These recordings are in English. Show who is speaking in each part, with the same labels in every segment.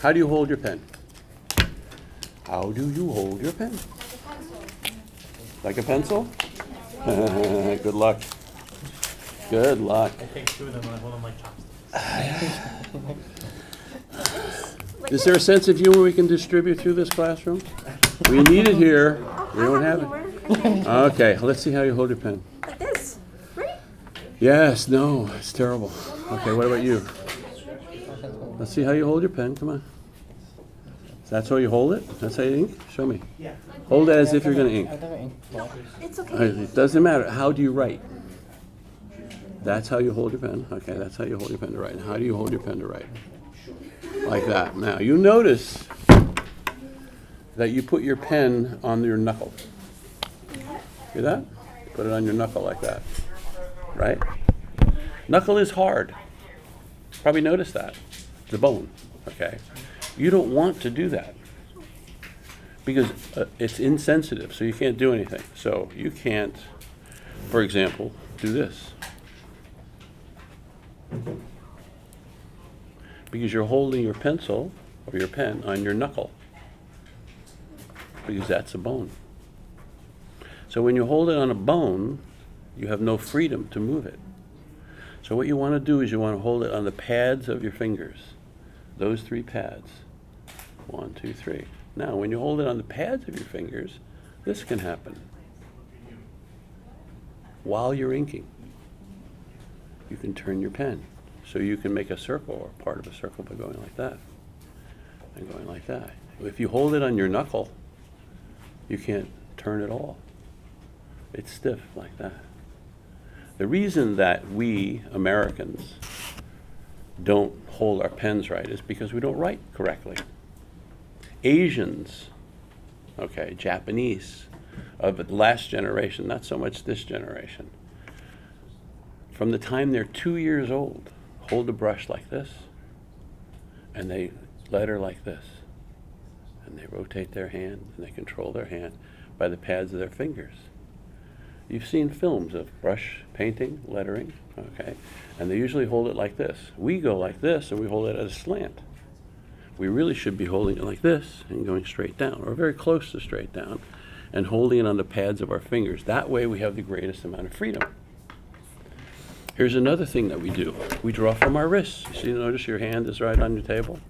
Speaker 1: How do you hold your pen? How do you hold your pen? Like a pencil? Good luck. Good luck.
Speaker 2: I take two of them and I hold them like chopsticks.
Speaker 1: Is there a sense of humor we can distribute through this classroom? We need it here. We don't have it. Okay, let's see how you hold your pen.
Speaker 3: Like this. Ready?
Speaker 1: Yes, no, it's terrible. Okay, what about you? Let's see how you hold your pen. Come on. That's how you hold it? That's how you ink? Show me.
Speaker 2: Yeah.
Speaker 1: Hold it as if you're going to ink.
Speaker 3: It's okay.
Speaker 1: It doesn't matter. How do you write? That's how you hold your pen. Okay, that's how you hold your pen to write. And how do you hold your pen to write? Like that. Now, you notice that you put your pen on your knuckle. See that? Put it on your knuckle like that. Right? Knuckle is hard. Probably noticed that. It's a bone. Okay? You don't want to do that because it's insensitive, so you can't do anything. So you can't, for example, do this. Because you're holding your pencil or your pen on your knuckle. Because that's a bone. So when you hold it on a bone, you have no freedom to move it. So what you want to do is you want to hold it on the pads of your fingers. Those three pads. 1, 2, 3. Now, when you hold it on the pads of your fingers, this can happen. While you're inking, you can turn your pen. So you can make a circle or part of a circle by going like that and going like that. If you hold it on your knuckle, you can't turn at all. It's stiff like that. The reason that we Americans don't hold our pens right is because we don't write correctly. Asians, okay, Japanese, of the last generation, not so much this generation, from the time they're 2 years old, hold the brush like this, and they letter like this, and they rotate their hand, and they control their hand by the pads of their fingers. You've seen films of brush painting, lettering, okay, and they usually hold it like this. We go like this, and we hold it at a slant. We really should be holding it like this and going straight down, or very close to straight down, and holding it on the pads of our fingers. That way we have the greatest amount of freedom. Here's another thing that we do. We draw from our wrists. You see, notice your hand is right on your table?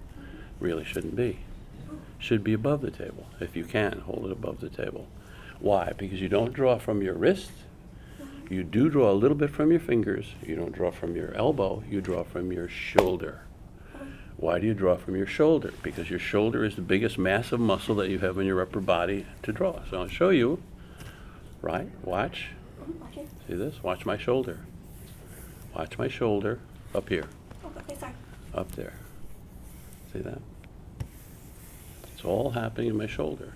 Speaker 1: Really shouldn't be. Should be above the table. If you can, hold it above the table. Why? Because you don't draw from your wrist. You do draw a little bit from your fingers. You don't draw from your elbow. You draw from your shoulder. Why do you draw from your shoulder? Because your shoulder is the biggest massive muscle that you have in your upper body to draw. So I'll show you. Right? Watch. See this? Watch my shoulder. Watch my shoulder up here. Up there. See that? It's all happening in my shoulder.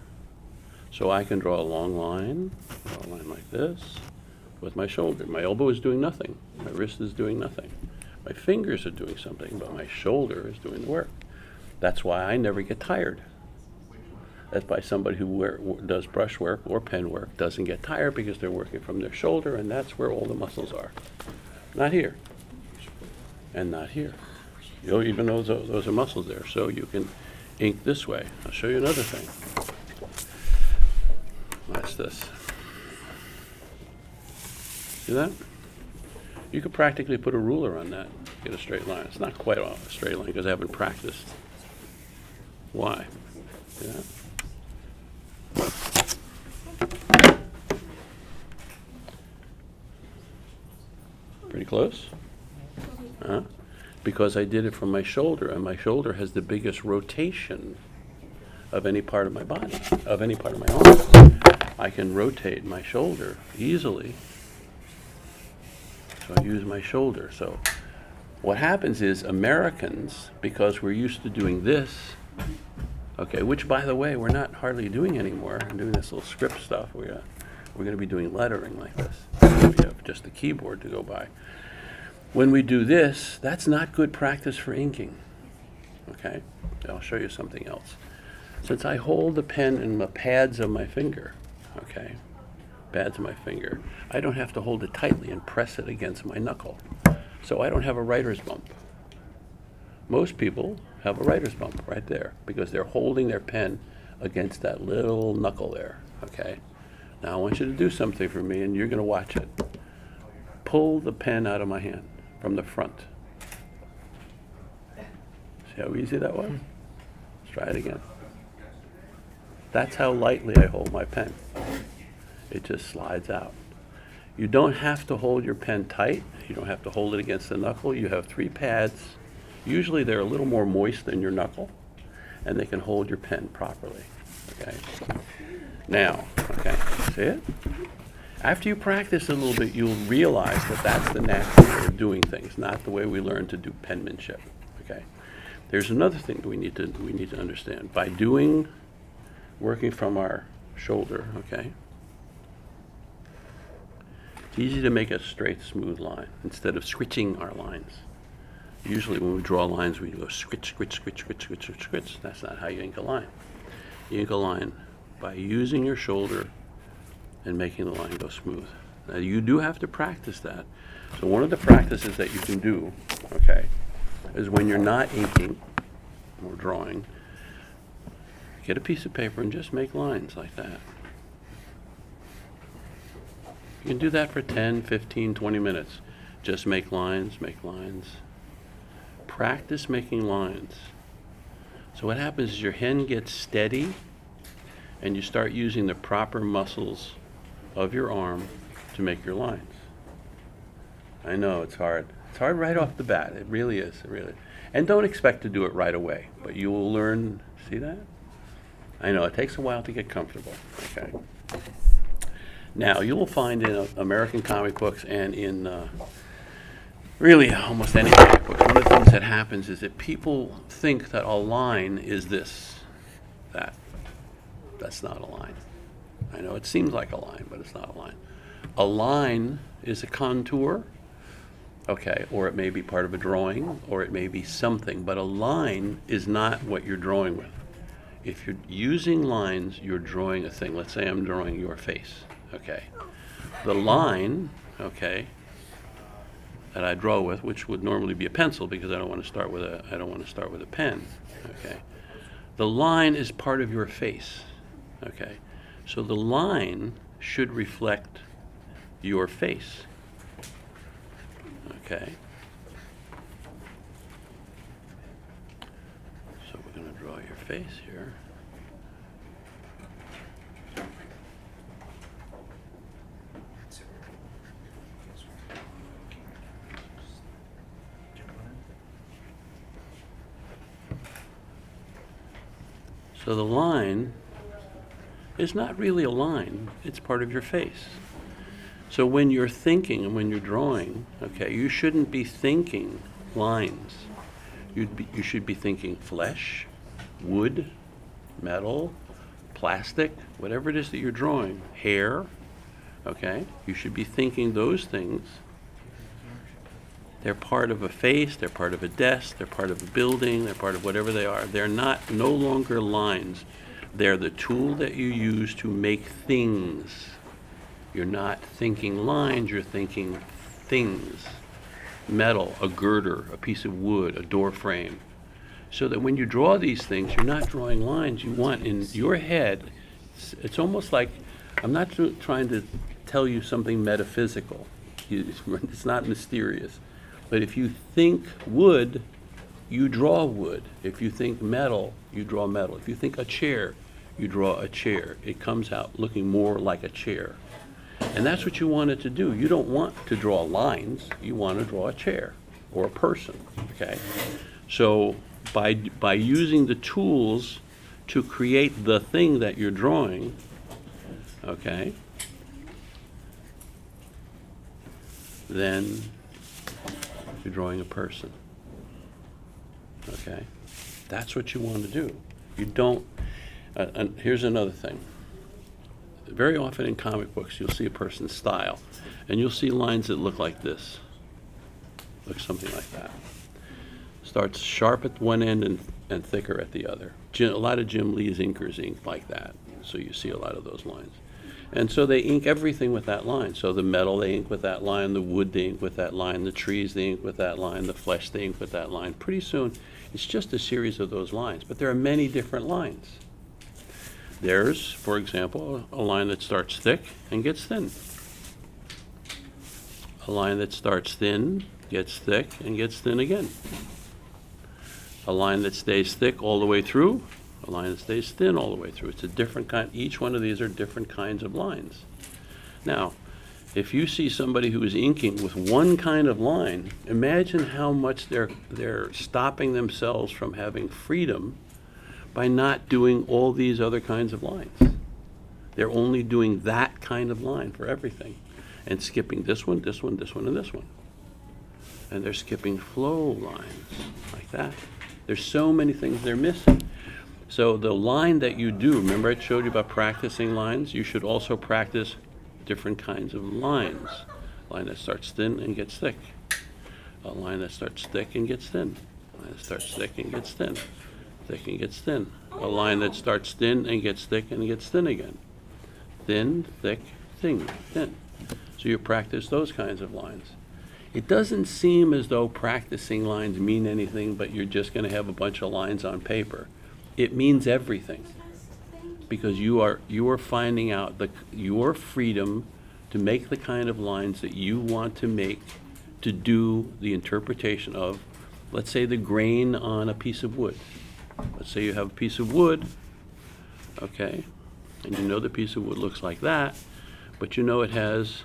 Speaker 1: So I can draw a long line, draw a line like this, with my shoulder. My elbow is doing nothing. My wrist is doing nothing. My fingers are doing something, but my shoulder is doing the work. That's why I never get tired. That's why somebody who does brush work or pen work doesn't get tired, because they're working from their shoulder, and that's where all the muscles are. Not here, and not here. Even though those are muscles there, so you can ink this way. I'll show you another thing. Watch this. See that? You could practically put a ruler on that, get a straight line. It's not quite a straight line because I haven't practiced. Why? See that? Pretty close? Because I did it from my shoulder, and my shoulder has the biggest rotation of any part of my body, of any part of my arm. I can rotate my shoulder easily. So I use my shoulder. So what happens is Americans, because we're used to doing this, okay, which by the way, we're not hardly doing anymore. We're doing this little script stuff. We're going to be doing lettering like this. We have just the keyboard to go by. When we do this, that's not good practice for inking. Okay? I'll show you something else. Since I hold the pen in the pads of my finger, okay, pads of my finger, I don't have to hold it tightly and press it against my knuckle. So I don't have a writer's bump. Most people have a writer's bump right there because they're holding their pen against that little knuckle there, okay? Now I want you to do something for me, and you're going to watch it. Pull the pen out of my hand from the front. See how easy that was? Let's try it again. That's how lightly I hold my pen. It just slides out. You don't have to hold your pen tight. You don't have to hold it against the knuckle. You have 3 pads. Usually they're a little more moist than your knuckle, and they can hold your pen properly, okay? Now, okay, see it? After you practice a little bit, you'll realize that that's the natural way of doing things, not the way we learn to do penmanship, okay? There's another thing that we need to understand. By working from our shoulder, okay? It's easy to make a straight, smooth line instead of switching our lines. Usually when we draw lines, we go switch, switch, switch, switch, switch, switch, switch. That's not how you ink a line. You ink a line by using your shoulder and making the line go smooth. Now you do have to practice that. So one of the practices that you can do, okay, is when you're not inking or drawing, get a piece of paper and just make lines like that. You can do that for 10, 15, 20 minutes. Just make lines, make lines. Practice making lines. So what happens is your hand gets steady and you start using the proper muscles of your arm to make your lines. I know it's hard. It's hard right off the bat. It really is. It really is. And don't expect to do it right away, but you will learn. See that? I know it takes a while to get comfortable. Okay. Now you will find in American comic books and in really almost any comic book, one of the things that happens is that people think that a line is this, that. That's not a line. I know it seems like a line, but it's not a line. A line is a contour, okay, or it may be part of a drawing, or it may be something, but a line is not what you're drawing with. If you're using lines, you're drawing a thing. Let's say I'm drawing your face, okay. The line, okay, that I draw with, which would normally be a pencil because I don't want to start with a pen, okay. The line is part of your face, okay. So the line should reflect your face, okay. So we're going to draw your face here. So the line is not really a line, it's part of your face. So when you're thinking and when you're drawing, okay, you shouldn't be thinking lines. You should be thinking flesh, wood, metal, plastic, whatever it is that you're drawing, hair, okay? You should be thinking those things. They're part of a face, they're part of a desk, they're part of a building, they're part of whatever they are. They're no longer lines. They're the tool that you use to make things. You're not thinking lines, you're thinking things. Metal, a girder, a piece of wood, a door frame. So that when you draw these things, you're not drawing lines. You want in your head, it's almost like, I'm not trying to tell you something metaphysical. It's not mysterious. But if you think wood, you draw wood. If you think metal, you draw metal. If you think a chair, you draw a chair. It comes out looking more like a chair. And that's what you wanted to do. You don't want to draw lines. You want to draw a chair or a person, okay? So by using the tools to create the thing that you're drawing, okay, then you're drawing a person, okay? That's what you want to do. You don't, and here's another thing. Very often in comic books, you'll see a person's style, and you'll see lines that look like this. Look something like that. Starts sharp at one end and thicker at the other. A lot of Jim Lee's inkers ink like that, so you see a lot of those lines. And so they ink everything with that line. So the metal they ink with that line, the wood they ink with that line, the trees they ink with that line, the flesh they ink with that line. Pretty soon, It's just a series of those lines, but there are many different lines. There's, for example, a line that starts thick and gets thin. A line that starts thin, gets thick, and gets thin again. A line that stays thick all the way through, a line that stays thin all the way through. It's a different kind, each one of these are different kinds of lines. Now, if you see somebody who is inking with one kind of line, imagine how much they're stopping themselves from having freedom by not doing all these other kinds of lines. They're only doing that kind of line for everything and skipping this one, this one, this one, and this one. And they're skipping flow lines like that. There's so many things they're missing. So the line that you do, remember I showed you about practicing lines? You should also practice different kinds of lines. A line that starts thin and gets thick. A line that starts thick and gets thin. A line that starts thick and gets thin. Thick and gets thin. A line that starts thin and gets thick and gets thin again. Thin, thick, thin, thin. So you practice those kinds of lines. It doesn't seem as though practicing lines mean anything, but you're just going to have a bunch of lines on paper. It means everything, because you are finding out your freedom to make the kind of lines that you want to make to do the interpretation of, let's say, the grain on a piece of wood. Let's say you have a piece of wood, okay, and you know the piece of wood looks like that, but you know it has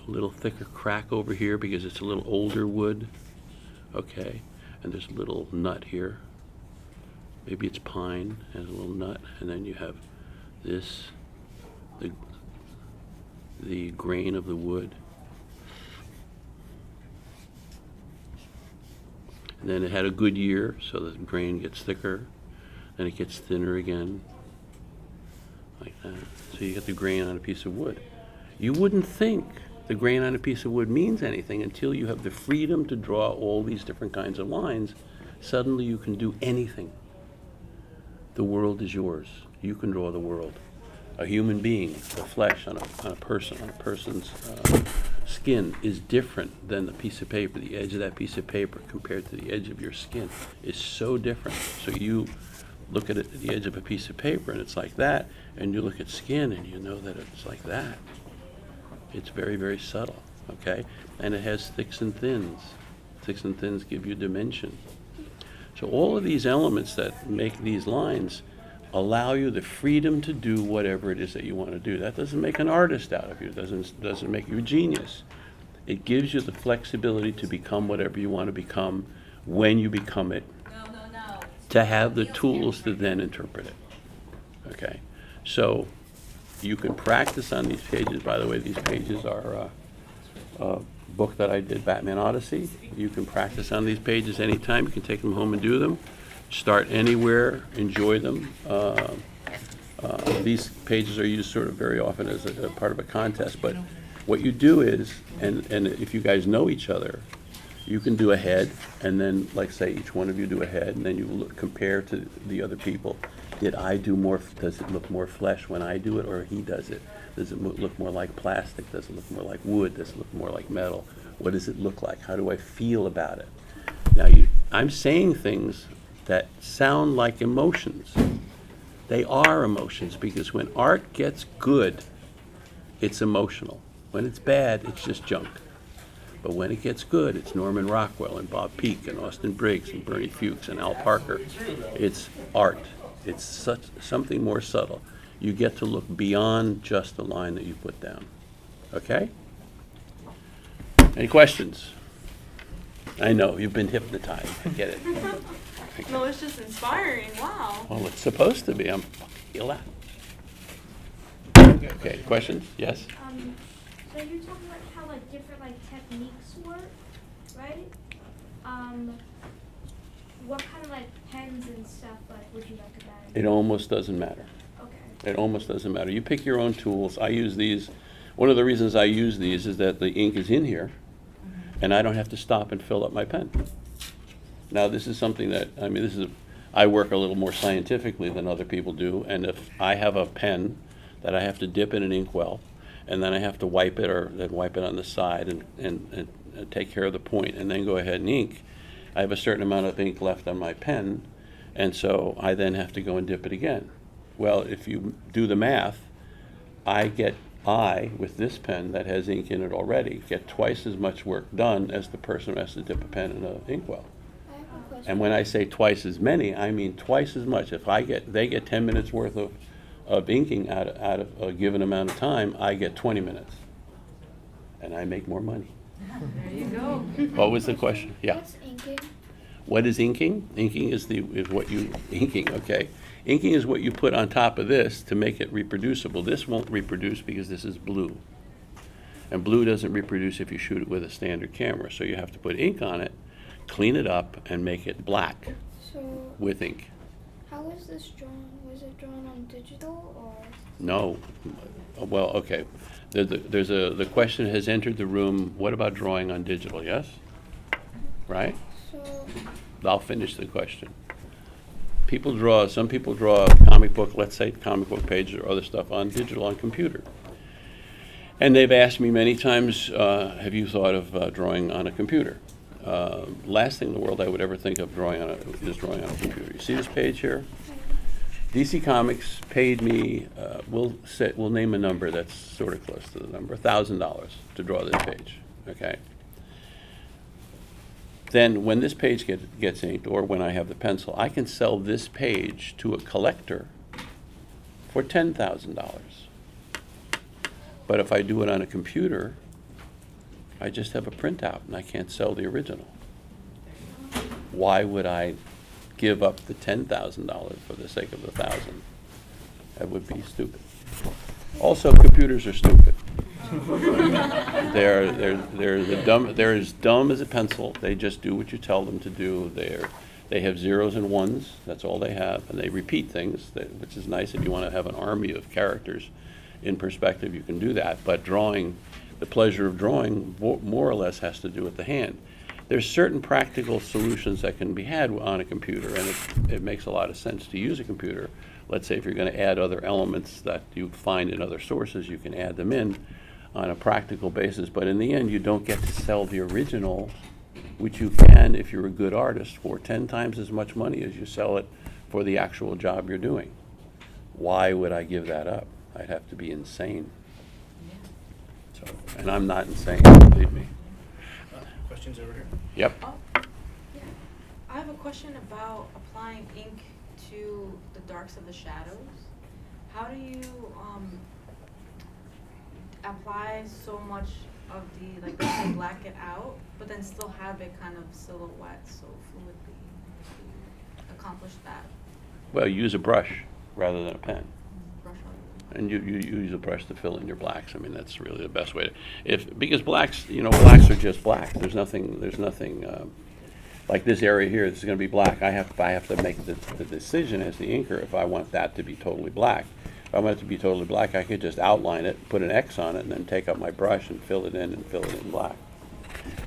Speaker 1: a little thicker crack over here because it's a little older wood, okay, and there's a little nut here. Maybe it's pine, has a little nut, and then you have this, the grain of the wood. And then it had a good year, so the grain gets thicker, then it gets thinner again, like that. So you get the grain on a piece of wood. You wouldn't think the grain on a piece of wood means anything until you have the freedom to draw all these different kinds of lines. Suddenly you can do anything. The world is yours. You can draw the world. A human being, the flesh on a person's skin is different than the piece of paper. The edge of that piece of paper compared to the edge of your skin is so different. So you look at it at the edge of a piece of paper and it's like that, and you look at skin and you know that it's like that. It's very, very subtle, okay? And it has thicks and thins. Thicks and thins give you dimension. So all of these elements that make these lines allow you the freedom to do whatever it is that you want to do. That doesn't make an artist out of you. It doesn't make you a genius. It gives you the flexibility to become whatever you want to become when you become it, to have the tools to then interpret it. Okay? So you can practice on these pages. By the way, these pages are a book that I did, Batman Odyssey. You can practice on these pages anytime. You can take them home and do them. Start anywhere, enjoy them. These pages are used sort of very often as a part of a contest, but what you do is, and if you guys know each other, you can do a head, and then, like, say each one of you do a head, and then you compare to the other people. Did I do more, does it look more flesh when I do it, or he does it? Does it look more like plastic? Does it look more like wood? Does it look more like metal? What does it look like? How do I feel about it? Now, I'm saying things that sound like emotions. They are emotions, because when art gets good, it's emotional. When it's bad, it's just junk. But when it gets good, it's Norman Rockwell and Bob Peake and Austin Briggs and Bernie Fuchs and Al Parker. It's art. It's something more subtle. You get to look beyond just the line that you put down. Okay? Any questions? I know, you've been hypnotized. I get it.
Speaker 4: No, it's just inspiring. Wow.
Speaker 1: Well, it's supposed to be. I'm feel that. Okay, questions? Yes?
Speaker 3: So you're talking about how like different like techniques work, right? What kind of like pens and stuff like would you recommend?
Speaker 1: It almost doesn't matter.
Speaker 3: Okay.
Speaker 1: It almost doesn't matter. You pick your own tools. I use these. One of the reasons I use these is that the ink is in here, and I don't have to stop and fill up my pen. Now, this is something that, I work a little more scientifically than other people do, and if I have a pen that I have to dip in an inkwell, and then I have to wipe it, or then wipe it on the side and take care of the point, and then go ahead and ink, I have a certain amount of ink left on my pen, and so I then have to go and dip it again. Well, if you do the math, with this pen that has ink in it already, get twice as much work done as the person who has to dip a pen in an inkwell.
Speaker 3: I have a question.
Speaker 1: And when I say twice as many, I mean twice as much. If they get 10 minutes worth of inking out of a given amount of time, I get 20 minutes. And I make more money.
Speaker 4: There you go.
Speaker 1: What was the question? Yeah.
Speaker 3: What's inking?
Speaker 1: What is inking? Inking is okay. Inking is what you put on top of this to make it reproducible. This won't reproduce because this is blue. And blue doesn't reproduce if you shoot it with a standard camera. So you have to put ink on it, clean it up, and make it black
Speaker 3: So,
Speaker 1: with ink.
Speaker 3: how was this drawn? Was it drawn on digital or?
Speaker 1: No. Well, okay. The question has entered the room, what about drawing on digital, yes? Right?
Speaker 3: So,
Speaker 1: I'll finish the question. Some people draw a comic book, let's say comic book pages or other stuff on digital on computer. And they've asked me many times, have you thought of drawing on a computer? Last thing in the world I would ever think of is drawing on a computer. You see this page here? DC Comics paid me, we'll name a number that's sort of close to the number, $1,000 to draw this page, okay? Then when this page gets inked, or when I have the pencil, I can sell this page to a collector for $10,000. But if I do it on a computer, I just have a printout and I can't sell the original. Why would I give up the $10,000 for the sake of the $1,000? That would be stupid. Also, computers are stupid. They're as dumb as a pencil. They just do what you tell them to do. They have zeros and ones. That's all they have, and they repeat things, which is nice. If you want to have an army of characters in perspective, you can do that. But drawing, the pleasure of drawing, more or less has to do with the hand. There's certain practical solutions that can be had on a computer, and it makes a lot of sense to use a computer. Let's say if you're going to add other elements that you find in other sources, you can add them in on a practical basis, but in the end you don't get to sell the original, which you can if you're a good artist, for 10 times as much money as you sell it for the actual job you're doing. Why would I give that up? I'd have to be insane. So, and I'm not insane, believe me.
Speaker 2: Questions over here?
Speaker 1: Yep.
Speaker 4: Oh, yeah. I have a question about applying ink to the darks of the shadows. How do you apply so much of the, like, let's say black it out, but then still have it kind of silhouette so fluidly? How do you accomplish that?
Speaker 1: Well, you use a brush rather than a pen.
Speaker 4: Brush on.
Speaker 1: And you use a brush to fill in your blacks. I mean, that's really the best way to, because blacks are just black. There's nothing, like this area here, this is going to be black. I have to make the decision as the inker if I want that to be totally black. If I want it to be totally black, I could just outline it, put an X on it, and then take up my brush and fill it in black.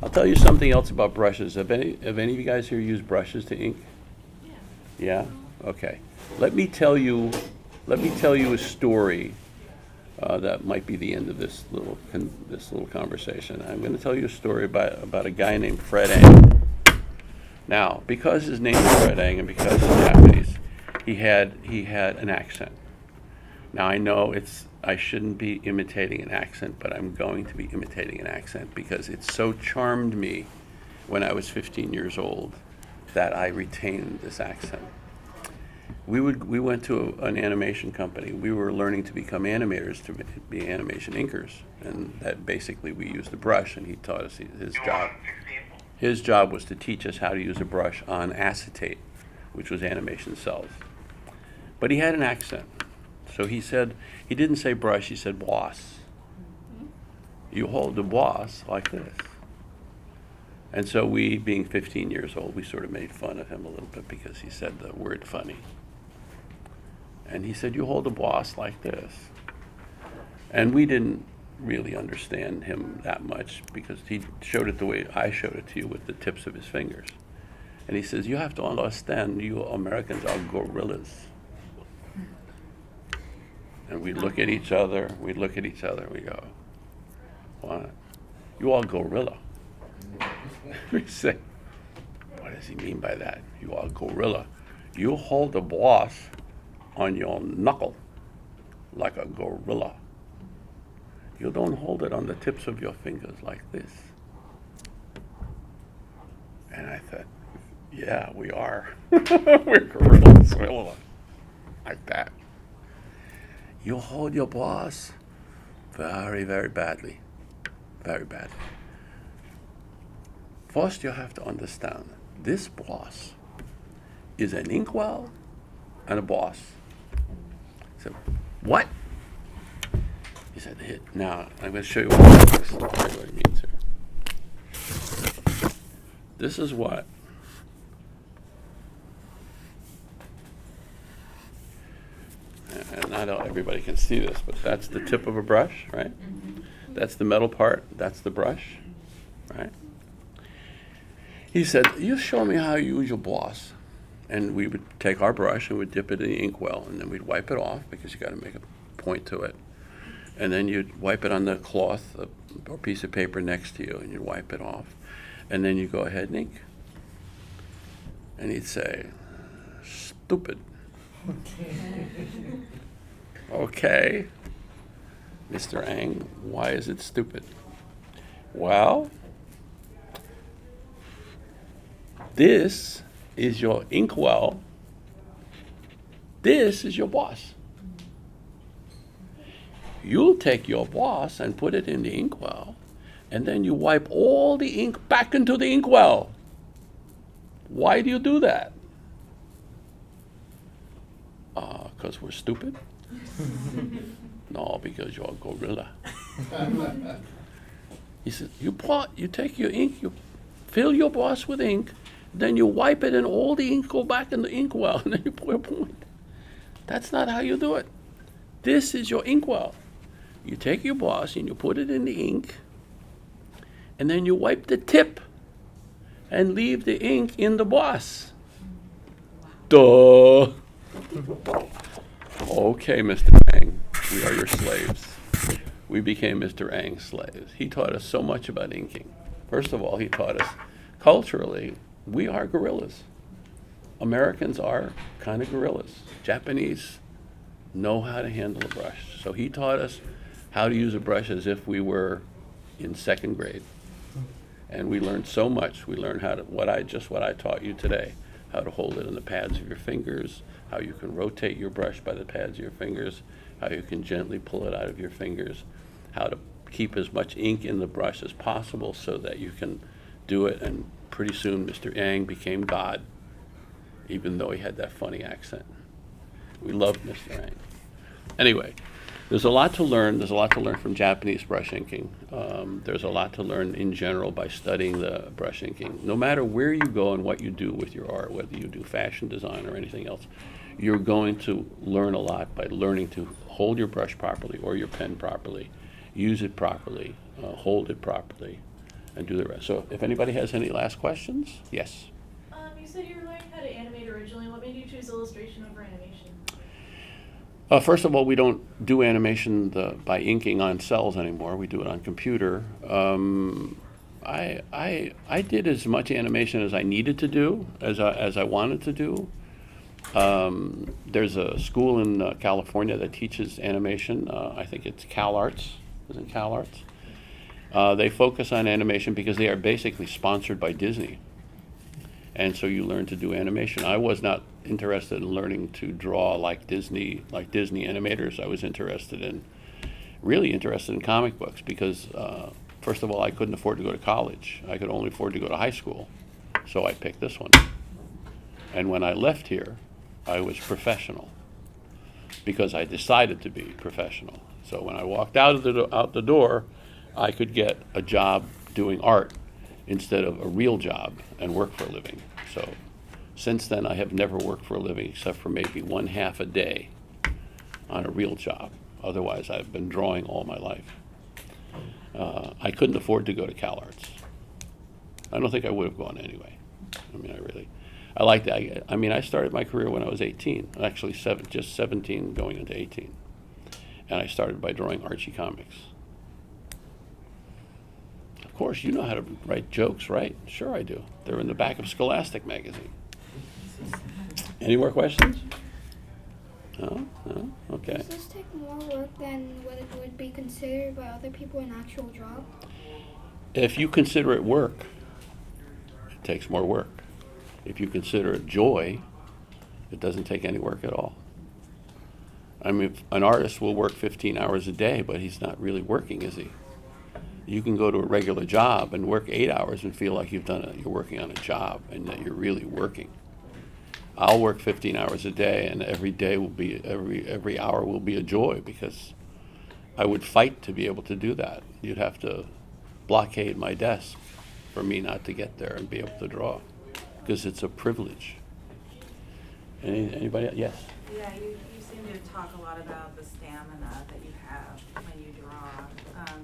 Speaker 1: I'll tell you something else about brushes. Have any of you guys here used brushes to ink?
Speaker 4: Yeah.
Speaker 1: Yeah? Okay. Let me tell you a story that might be the end of this little conversation. I'm going to tell you a story about a guy named Fred Ang. Now, because his name is Fred Ang and because he's Japanese, he had an accent. Now I know I shouldn't be imitating an accent, but I'm going to be imitating an accent because it so charmed me when I was 15 years old that I retained this accent. We went to an animation company. We were learning to become animators, to be animation inkers, and that basically we used a brush, and he taught us his job was to teach us how to use a brush on acetate, which was animation cells. But he had an accent. So he didn't say brush, he said boss. You hold the boss like this. And so we, being 15 years old, we sort of made fun of him a little bit because he said the word funny. And he said, you hold the boss like this. And we didn't really understand him that much because he showed it the way I showed it to you with the tips of his fingers. And he says, you have to understand, you Americans are gorillas. And we look at each other, we go, what? You are gorilla. We say, what does he mean by that? You are a gorilla. You hold the boss on your knuckle like a gorilla. You don't hold it on the tips of your fingers like this. And I thought, yeah, we are. We're gorillas. We're like that. You hold your boss very, very badly. Very badly. First, you have to understand, this boss is an inkwell and a boss. I said, what? He said, now, I'm going to show you what it means here. This is what and not everybody can see this, but that's the tip of a brush, right? That's the metal part, that's the brush, right? He said, you show me how you use your boss. And we would take our brush and we'd dip it in the inkwell, and then we'd wipe it off because you got to make a point to it. And then you'd wipe it on the cloth or piece of paper next to you, and you'd wipe it off. And then you go ahead and ink. And he'd say, stupid. Okay, Mr. Ang, why is it stupid? Well, this is your inkwell. This is your boss. You'll take your boss and put it in the inkwell, and then you wipe all the ink back into the inkwell. Why do you do that? Because we're stupid? No, because you're a gorilla. He said, you take your ink, you fill your boss with ink, then you wipe it and all the ink go back in the inkwell, and then you put a point. That's not how you do it. This is your inkwell. You take your boss and you put it in the ink, and then you wipe the tip and leave the ink in the boss. Duh. Okay, Mr. Ang, we are your slaves. We became Mr. Ang's slaves. He taught us so much about inking. First of all, he taught us culturally, we are gorillas. Americans are kind of gorillas. Japanese know how to handle a brush. So he taught us how to use a brush as if we were in second grade. And we learned so much. We learned how to, what I taught you today, how to hold it in the pads of your fingers, how you can rotate your brush by the pads of your fingers, how you can gently pull it out of your fingers, how to keep as much ink in the brush as possible so that you can do it. And pretty soon Mr. Yang became God, even though he had that funny accent. We loved Mr. Yang. Anyway, there's a lot to learn. There's a lot to learn from Japanese brush inking. There's a lot to learn in general by studying the brush inking. No matter where you go and what you do with your art, whether you do fashion design or anything else, you're going to learn a lot by learning to hold your brush properly or your pen properly, use it properly, hold it properly, and do the rest. So if anybody has any last questions, yes?
Speaker 5: You said you were learning how to animate originally. What made you choose illustration over animation?
Speaker 1: First of all, we don't do animation by inking on cells anymore. We do it on computer. I did as much animation as I needed to do, as I wanted to do. There's a school in California that teaches animation. I think it's CalArts. Is it CalArts? They focus on animation because they are basically sponsored by Disney. And so you learn to do animation. I was not interested in learning to draw like Disney animators. I was really interested in comic books because, first of all, I couldn't afford to go to college. I could only afford to go to high school. So I picked this one. And when I left here, I was professional because I decided to be professional. So when I walked out the door, I could get a job doing art instead of a real job and work for a living. So since then, I have never worked for a living except for maybe 1/2 a day on a real job. Otherwise, I've been drawing all my life. I couldn't afford to go to CalArts. I don't think I would have gone anyway. I mean, I liked it. I started my career when I was 18, actually just 17 going into 18. And I started by drawing Archie comics. Of course, course, you know how to write jokes, right? Sure I do. They're in the back of Scholastic magazine. Any more questions? No? No? Okay.
Speaker 3: Does this take more work than what it would be considered by other people an actual job?
Speaker 1: If you consider it work, it takes more work. If you consider it joy, it doesn't take any work at all. I mean, an artist will work 15 hours a day, but he's not really working, is he? You can go to a regular job and work 8 hours and feel like you're working on a job and that you're really working. I'll work 15 hours a day, and every day will be every hour will be a joy, because I would fight to be able to do that. You'd have to blockade my desk for me not to get there and be able to draw, because it's a privilege. Anybody else? Yes.
Speaker 6: Yeah, you seem to talk a lot about the stamina that you have when you draw.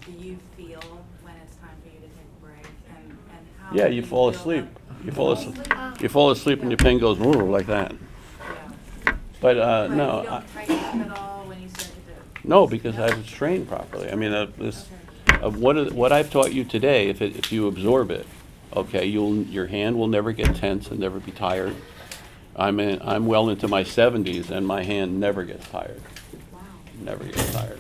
Speaker 6: Do you feel when it's time for you to take a break, and how?
Speaker 1: Yeah,
Speaker 6: do
Speaker 1: you fall
Speaker 6: feel
Speaker 1: asleep.
Speaker 6: that-
Speaker 1: You fall asleep. You fall asleep and your pen goes like that.
Speaker 6: Yeah.
Speaker 1: But
Speaker 6: But
Speaker 1: no,
Speaker 6: you don't tighten up at all when you start to do.
Speaker 1: no, because I was trained properly. I mean, what I've taught you today, if you absorb it, okay, your hand will never get tense and never be tired. I'm well into my 70s, and my hand never gets tired.
Speaker 6: Wow.
Speaker 1: Never gets tired.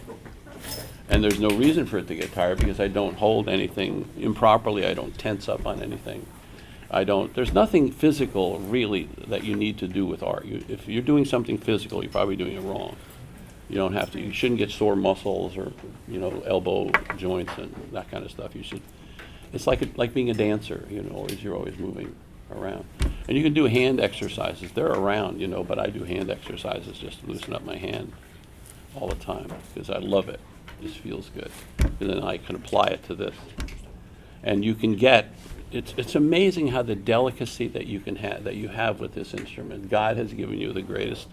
Speaker 1: And there's no reason for it to get tired, because I don't hold anything improperly. I don't tense up on anything. There's nothing physical really that you need to do with art. If you're doing something physical, you're probably doing it wrong. You don't have to. You shouldn't get sore muscles or, elbow joints and that kind of stuff. It's like being a dancer, you're always moving around. And you can do hand exercises. They're around, but I do hand exercises just to loosen up my hand all the time, because I love it. It just feels good. And then I can apply it to this. And you can get, it's amazing how the delicacy that you have with this instrument. God has given you the greatest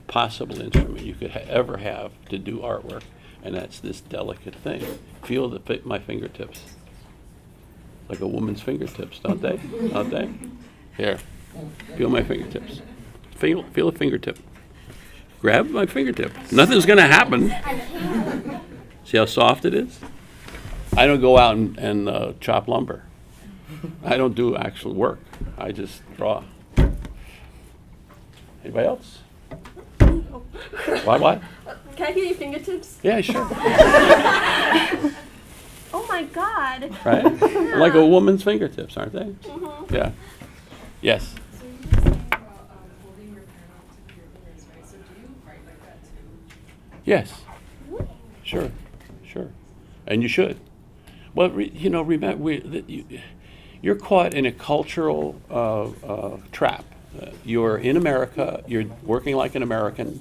Speaker 1: possible instrument you could ever have to do artwork, and that's this delicate thing. Feel my fingertips. Like a woman's fingertips, don't they? Don't they? Here, feel my fingertips. Feel a fingertip. Grab my fingertip. Nothing's going to happen. See how soft it is? I don't go out and chop lumber. I don't do actual work. I just draw. Anybody else? What?
Speaker 7: Can I feel your fingertips?
Speaker 1: Yeah, sure.
Speaker 7: Oh my god.
Speaker 1: Right? Like a woman's fingertips, aren't they?
Speaker 7: Mm-hmm.
Speaker 1: Yeah. Yes.
Speaker 8: So you were saying about holding your pen up to your ears, right? So do you write like that too?
Speaker 1: Yes. Sure. And you should. Well, remember, you're caught in a cultural trap. You're in America. You're working like an American.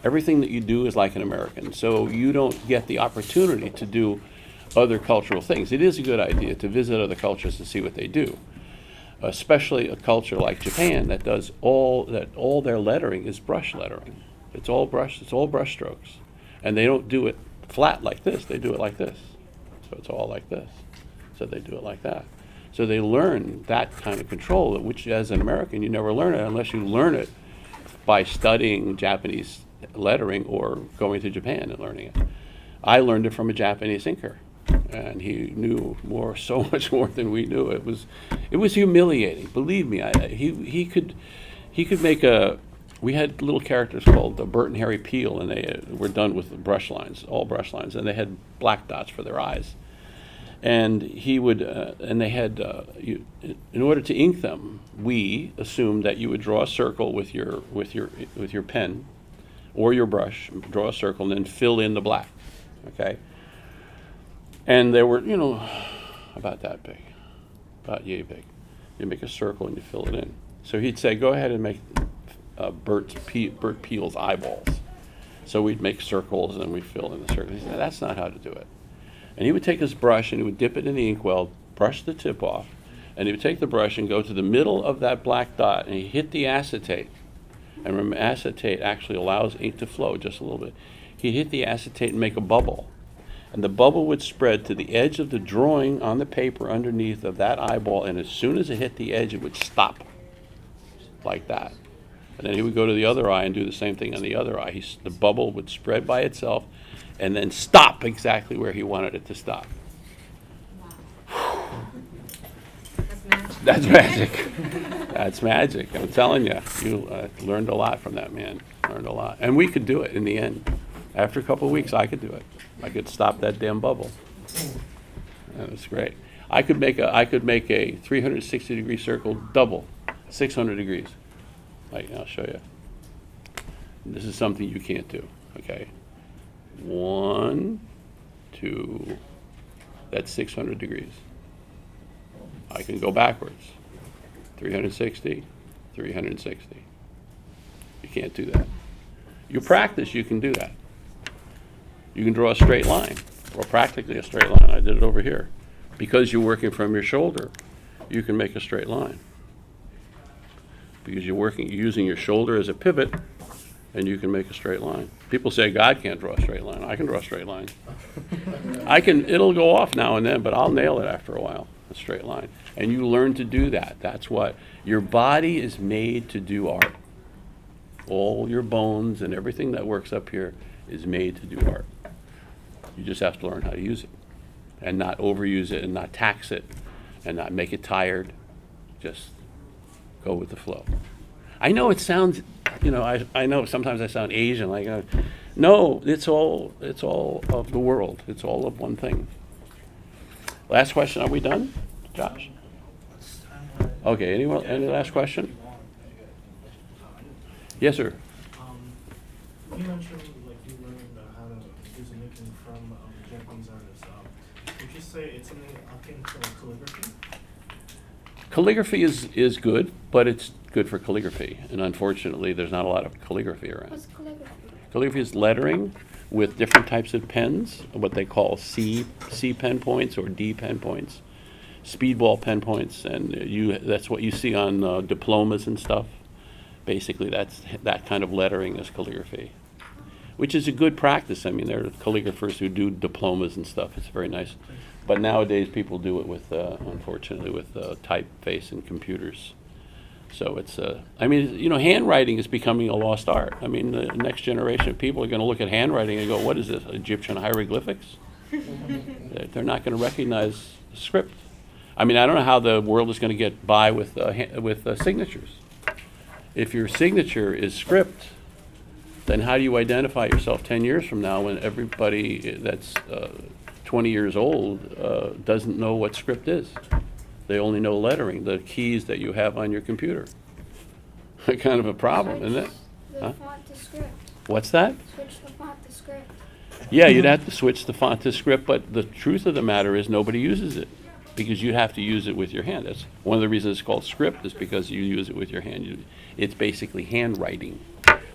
Speaker 1: Everything that you do is like an American. So you don't get the opportunity to do other cultural things. It is a good idea to visit other cultures and see what they do. Especially a culture like Japan that does all their lettering is brush lettering. It's all brush strokes. And they don't do it flat like this. They do it like this. So it's all like this. So they do it like that. So they learn that kind of control, which as an American you never learn it unless you learn it by studying Japanese lettering or going to Japan and learning it. I learned it from a Japanese inker, and he knew so much more than we knew. It was humiliating. Believe me, he could make we had little characters called Bert and Harry Peel, and they were done with all brush lines, and they had black dots for their eyes. And he would, and they had, in order to ink them, we assumed that you would draw a circle with your pen, or your brush, draw a circle, and then fill in the black. Okay. And they were, about that big, about yay big. You make a circle and you fill it in. So he'd say, "Go ahead and make Bert Peel's eyeballs." So we'd make circles and then we'd fill in the circles. He said, "That's not how to do it." And he would take his brush and he would dip it in the inkwell, brush the tip off, and he would take the brush and go to the middle of that black dot and he hit the acetate. And remember, acetate actually allows ink to flow just a little bit. He'd hit the acetate and make a bubble. And the bubble would spread to the edge of the drawing on the paper underneath of that eyeball, and as soon as it hit the edge, it would stop like that. And then he would go to the other eye and do the same thing on the other eye. The bubble would spread by itself and then stop exactly where he wanted it to stop.
Speaker 6: Wow.
Speaker 1: That's magic. That's magic. I'm telling you, you learned a lot from that man. Learned a lot, and we could do it in the end. After a couple of weeks, I could do it. I could stop that damn bubble. That was great. I could make a 360-degree circle double, 600 degrees. Like, I'll show you. This is something you can't do. Okay. 1, 2. That's 600 degrees. I can go backwards. 360, 360. You can't do that. You practice, you can do that. You can draw a straight line, or practically a straight line. I did it over here. Because you're working from your shoulder, you can make a straight line. Because you're using your shoulder as a pivot, and you can make a straight line. People say God can't draw a straight line. I can draw a straight line. It'll go off now and then, but I'll nail it after a while, a straight line. And you learn to do that. That's what, your body is made to do art. All your bones and everything that works up here is made to do art. You just have to learn how to use it, and not overuse it, and not tax it, and not make it tired. Just go with the flow. I know it sounds, I know sometimes I sound Asian, like, no, it's all of the world. It's all of one thing. Last question, are we done, Josh? Okay, any last question? Yes, sir.
Speaker 2: You mentioned like you learned how to use anything from Japanese artists. Would you say it's something akin to calligraphy?
Speaker 1: Calligraphy is good, but it's good for calligraphy. And unfortunately, there's not a lot of calligraphy around.
Speaker 3: What's calligraphy?
Speaker 1: Calligraphy is lettering with different types of pens, what they call C pen points or D pen points, speedball pen points, and that's what you see on diplomas and stuff. Basically, that kind of lettering is calligraphy, which is a good practice. I mean, there are calligraphers who do diplomas and stuff. It's very nice. But nowadays, people do it with, unfortunately, with typeface and computers. So it's, handwriting is becoming a lost art. I mean, the next generation of people are going to look at handwriting and go, what is this, Egyptian hieroglyphics? They're not going to recognize script. I mean, I don't know how the world is going to get by with signatures. If your signature is script, then how do you identify yourself 10 years from now when everybody that's 20 years old doesn't know what script is? They only know lettering, the keys that you have on your computer. Kind of a problem, isn't it?
Speaker 3: The font to script.
Speaker 1: What's that?
Speaker 3: Switch the font to script.
Speaker 1: Yeah, you'd have to switch the font to script, but the truth of the matter is nobody uses it because you have to use it with your hand. That's one of the reasons it's called script, is because you use it with your hand. It's basically handwriting.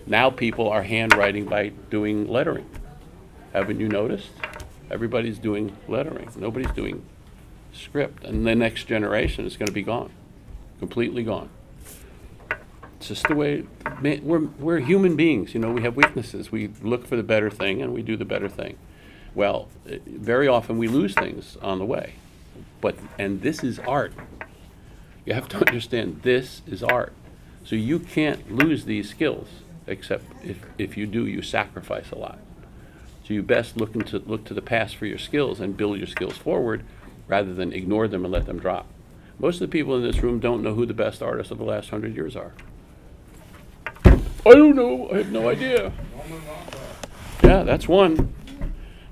Speaker 1: Now people are handwriting by doing lettering. Haven't you noticed? Everybody's doing lettering. Nobody's doing script. And the next generation is going to be gone, completely gone. It's just the way, we're human beings, we have weaknesses. We look for the better thing and we do the better thing. Well, very often we lose things on the way. And this is art. You have to understand this is art. So you can't lose these skills, except if you do, you sacrifice a lot. So you best look to the past for your skills and build your skills forward rather than ignore them and let them drop. Most of the people in this room don't know who the best artists of the last 100 years are. I don't know. I have no idea. Yeah, that's one.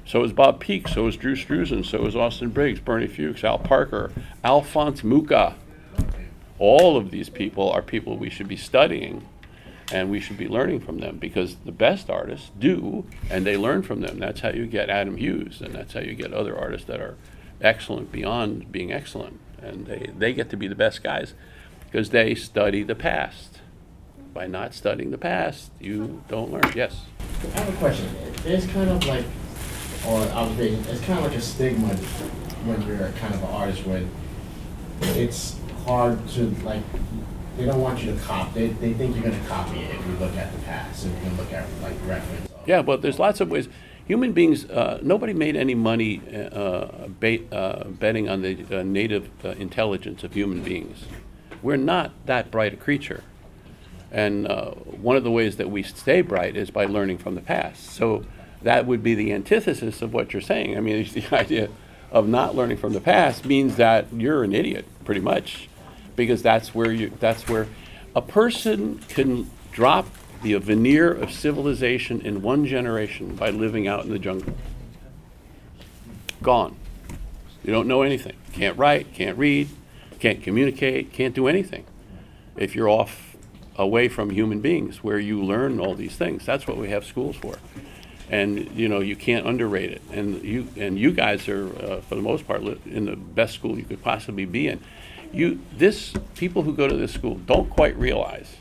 Speaker 1: So is Bob Peake. So is Drew Struzan. So is Austin Briggs, Bernie Fuchs, Al Parker, Alphonse Mucha. All of these people are people we should be studying, and we should be learning from them, because the best artists do, and they learn from them. That's how you get Adam Hughes, and that's how you get other artists that are excellent beyond being excellent. And they get to be the best guys because they study the past. By not studying the past, you don't learn. Yes?
Speaker 9: I have a question. There's kind of like, or observation, it's kind of like a stigma when you're kind of an artist where it's hard to, like, they don't want you to copy. They think you're going to copy it if you look at the past, if you can look at, like, reference.
Speaker 1: Yeah, but there's lots of ways. Human beings, nobody made any money betting on the native intelligence of human beings. We're not that bright a creature. And one of the ways that we stay bright is by learning from the past. So that would be the antithesis of what you're saying. I mean, the idea of not learning from the past means that you're an idiot, pretty much. because that's where a person can drop the veneer of civilization in one generation by living out in the jungle. Gone. You don't know anything. Can't write, can't read, can't communicate, can't do anything. If you're off away from human beings where you learn all these things, that's what we have schools for. And you can't underrate it. And you guys are, for the most part, in the best school you could possibly be in. People who go to this school don't quite realize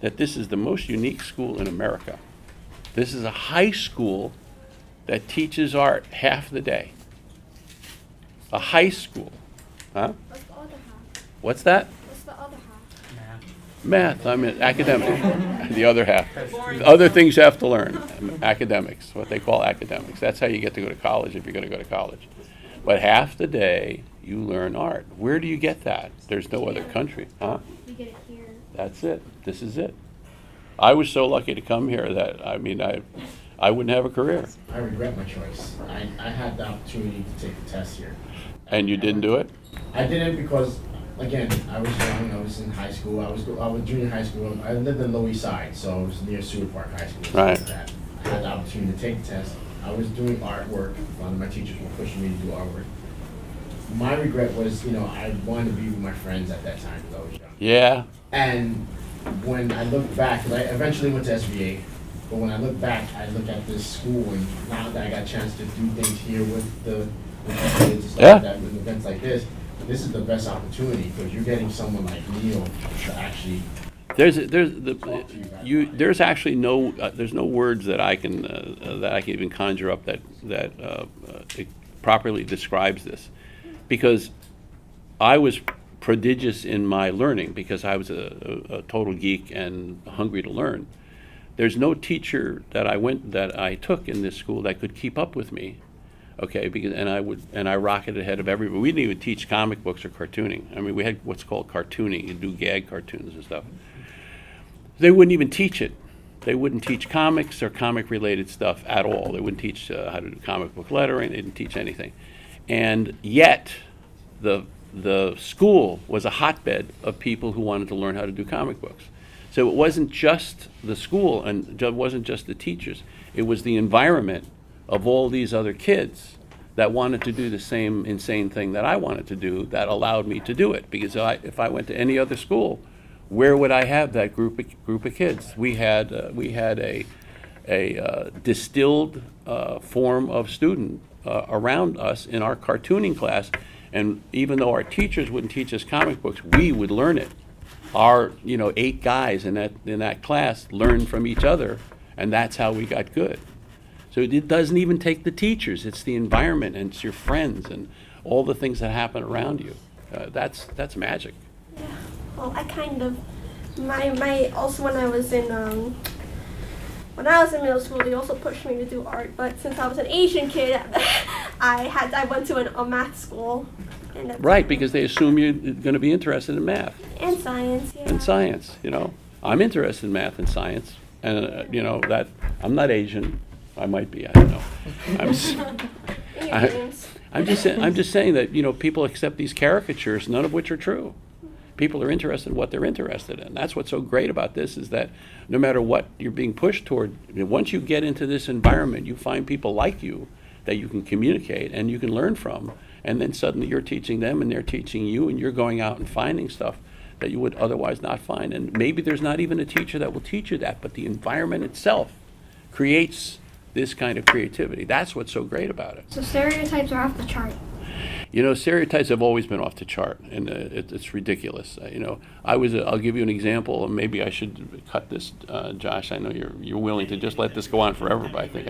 Speaker 1: that this is the most unique school in America. This is a high school that teaches art half the day. A high school. Huh?
Speaker 3: What's the other half?
Speaker 1: What's that?
Speaker 3: What's the other half?
Speaker 1: Math. I mean, academic. The other half. The other things you have to learn. Academics, what they call academics. That's how you get to go to college if you're going to go to college. But half the day, you learn art. Where do you get that? There's no other country. Huh?
Speaker 3: You get it here.
Speaker 1: That's it. This is it. I was so lucky to come here that, I wouldn't have a career.
Speaker 9: I regret my choice. I had the opportunity to take the test here.
Speaker 1: And you didn't do it?
Speaker 9: I didn't because, again, I was young, I was in high school, I was junior high school. I lived in Lower East Side, so I was near Seward Park High School.
Speaker 1: Right.
Speaker 9: Like that. I had the opportunity to take the test. I was doing artwork. One of my teachers were pushing me to do artwork. My regret was, I wanted to be with my friends at that time because I was young.
Speaker 1: Yeah.
Speaker 9: And when I look back, 'cause I eventually went to SVA, but when I look back, I look at this school, and now that I got a chance to do things here with the kids and stuff
Speaker 1: Yeah.
Speaker 9: like that, with events like this is the best opportunity because you're getting someone like Neal to actually.
Speaker 1: There's actually there's no words that I can even conjure up that it properly describes this, because I was prodigious in my learning because I was a total geek and hungry to learn. There's no teacher that I took in this school that could keep up with me. Okay, and I rocketed ahead of everybody. We didn't even teach comic books or cartooning. I mean, we had what's called cartooning. You do gag cartoons and stuff. They wouldn't even teach it. They wouldn't teach comics or comic-related stuff at all. They wouldn't teach how to do comic book lettering. They didn't teach anything. And yet, the school was a hotbed of people who wanted to learn how to do comic books. So it wasn't just the school and it wasn't just the teachers. It was the environment of all these other kids that wanted to do the same insane thing that I wanted to do that allowed me to do it. Because if I went to any other school, where would I have that group of kids? We had a distilled form of student around us in our cartooning class, and even though our teachers wouldn't teach us comic books, we would learn it. Our 8 guys in that class learned from each other, and that's how we got good. So it doesn't even take the teachers; it's the environment, and it's your friends, and all the things that happen around you. That's magic.
Speaker 7: Yeah. Well, I kind of, also when I was in middle school, they also pushed me to do art. But since I was an Asian kid, I went to a math school. And that's
Speaker 1: Right, because they assume you're going to be interested in math
Speaker 7: and science. Yeah.
Speaker 1: and science. I'm interested in math and science, and that I'm not Asian. I might be. I don't know.
Speaker 7: In your dreams.
Speaker 1: I'm just saying that people accept these caricatures, none of which are true. People are interested in what they're interested in. That's what's so great about this, is that no matter what you're being pushed toward, once you get into this environment, you find people like you that you can communicate and you can learn from, and then suddenly you're teaching them and they're teaching you, and you're going out and finding stuff that you would otherwise not find. And maybe there's not even a teacher that will teach you that, but the environment itself creates this kind of creativity. That's what's so great about it.
Speaker 3: So stereotypes are off the chart.
Speaker 1: Stereotypes have always been off the chart, and it's ridiculous. I'll give you an example, and maybe I should cut this, Josh. I know you're willing to just let this go on forever, but I think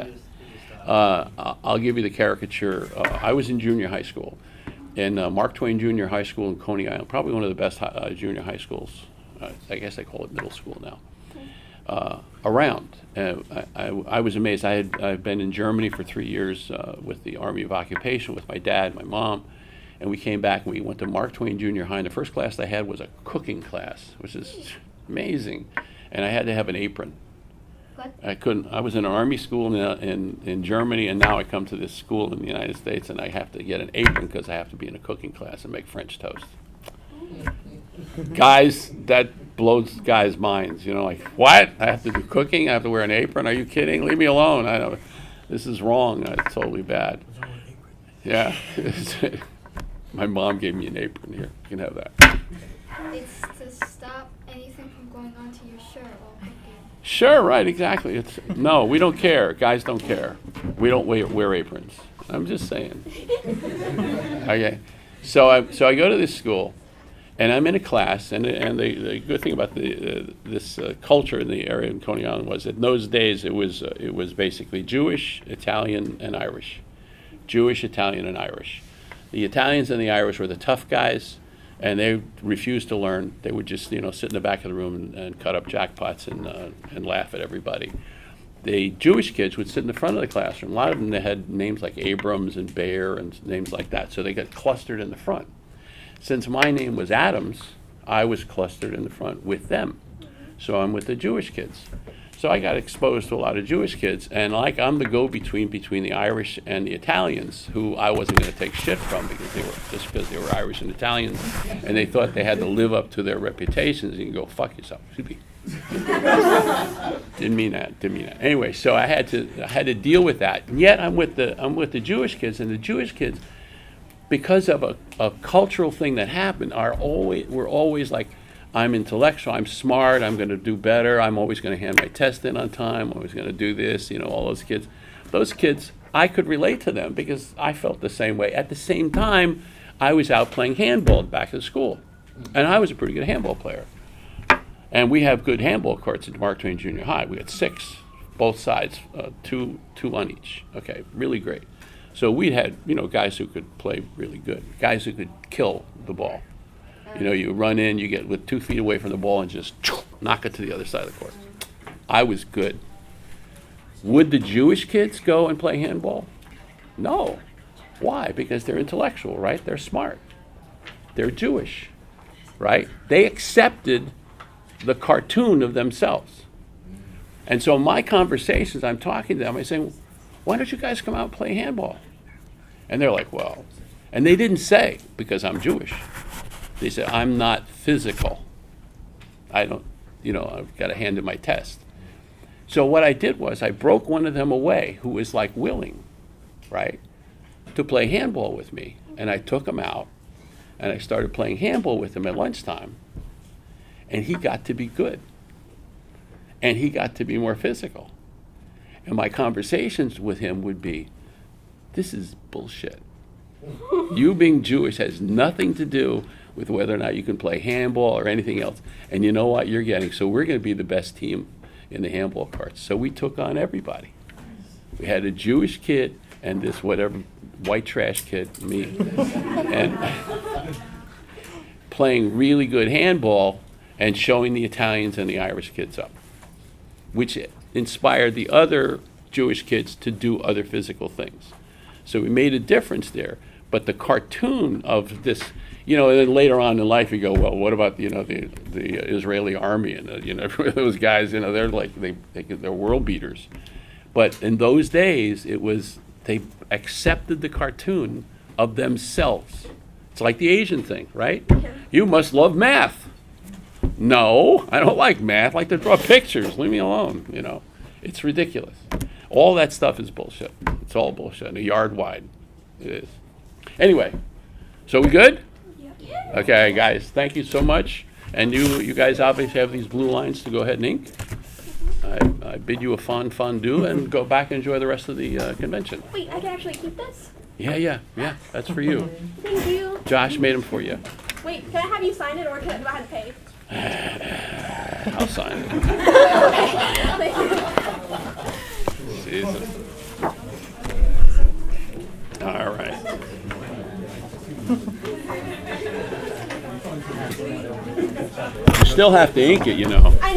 Speaker 1: I'll give you the caricature. I was in junior high school, and Mark Twain Junior High School in Coney Island, probably one of the best junior high schools. I guess they call it middle school now. Around. I was amazed. I've been in Germany for 3 years with the Army of Occupation with my dad, my mom, and we came back and we went to Mark Twain Junior High, and the first class they had was a cooking class, which is amazing, and I had to have an apron.
Speaker 3: What?
Speaker 1: I was in an Army school in Germany, and now I come to this school in the United States, and I have to get an apron because I have to be in a cooking class and make French toast. Guys, that blows guys' minds. You know, like, what? I have to do cooking? I have to wear an apron? Are you kidding? Leave me alone. I don't. This is wrong. It's totally bad. Yeah. My mom gave me an apron. Here, you can have that.
Speaker 3: It's to stop anything from going onto your shirt while cooking.
Speaker 1: Sure, right, exactly. No, we don't care. Guys don't care. We don't wear aprons. I'm just saying. Okay. So I go to this school, and I'm in a class, and the good thing about this culture in the area of Coney Island was that in those days it was basically Jewish, Italian, and Irish. Jewish, Italian, and Irish. The Italians and the Irish were the tough guys, and they refused to learn. They would just, sit in the back of the room and cut up jackpots and laugh at everybody. The Jewish kids would sit in the front of the classroom. A lot of them, they had names like Abrams and Bayer and names like that, so they got clustered in the front. Since my name was Adams, I was clustered in the front with them. So I'm with the Jewish kids. So I got exposed to a lot of Jewish kids, and I'm the go-between between the Irish and the Italians, who I wasn't going to take shit from because they were Irish and Italians, and they thought they had to live up to their reputations. You can go fuck yourself. Didn't mean that. Anyway, so I had to deal with that. And yet I'm with the Jewish kids, and the Jewish kids, because of a cultural thing that happened, we're always like, I'm intellectual, I'm smart, I'm going to do better, I'm always going to hand my test in on time, I'm always going to do this, all those kids. Those kids, I could relate to them because I felt the same way. At the same time, I was out playing handball at the back of the school, and I was a pretty good handball player. And we have good handball courts at Mark Twain Junior High. We had 6, both sides, two on each. Okay, really great. So we had, guys who could play really good, guys who could kill the ball. You run in, you get with 2 feet away from the ball and just knock it to the other side of the court. I was good. Would the Jewish kids go and play handball? No. Why? Because they're intellectual, right? They're smart. They're Jewish, right? They accepted the cartoon of themselves. And so in my conversations, I'm talking to them, I say, why don't you guys come out and play handball? And they're like, well, and they didn't say, because I'm Jewish. They said, I'm not physical. I don't, I've got to hand in my test. So what I did was I broke one of them away who was like willing, right, to play handball with me. And I took him out, and I started playing handball with him at lunchtime. And he got to be good. And he got to be more physical. And my conversations with him would be, this is bullshit. You being Jewish has nothing to do with whether or not you can play handball or anything else. And you know what you're getting? So we're going to be the best team in the handball carts. So we took on everybody. We had a Jewish kid and this whatever white trash kid, me, and playing really good handball and showing the Italians and the Irish kids up, which inspired the other Jewish kids to do other physical things. So we made a difference there. But the cartoon of this, and then later on in life you go, well, what about the Israeli army and those guys? They're like they're world beaters. But in those days, they accepted the cartoon of themselves. It's like the Asian thing, right?
Speaker 7: Yeah.
Speaker 1: You must love math. No, I don't like math. I like to draw pictures. Leave me alone. It's ridiculous. All that stuff is bullshit. It's all bullshit. A yard wide, it is. Anyway, so we good?
Speaker 3: Yeah.
Speaker 1: Okay, guys, thank you so much. And you guys obviously have these blue lines to go ahead and ink. I bid you a fondue and go back and enjoy the rest of the convention.
Speaker 7: Wait, I can actually keep this?
Speaker 1: Yeah, that's for you.
Speaker 7: Thank you.
Speaker 1: Josh made them for you.
Speaker 7: Wait, can I have you sign it, or do I have to pay?
Speaker 1: I'll sign it. Jesus. All right. You still have to ink it,
Speaker 7: I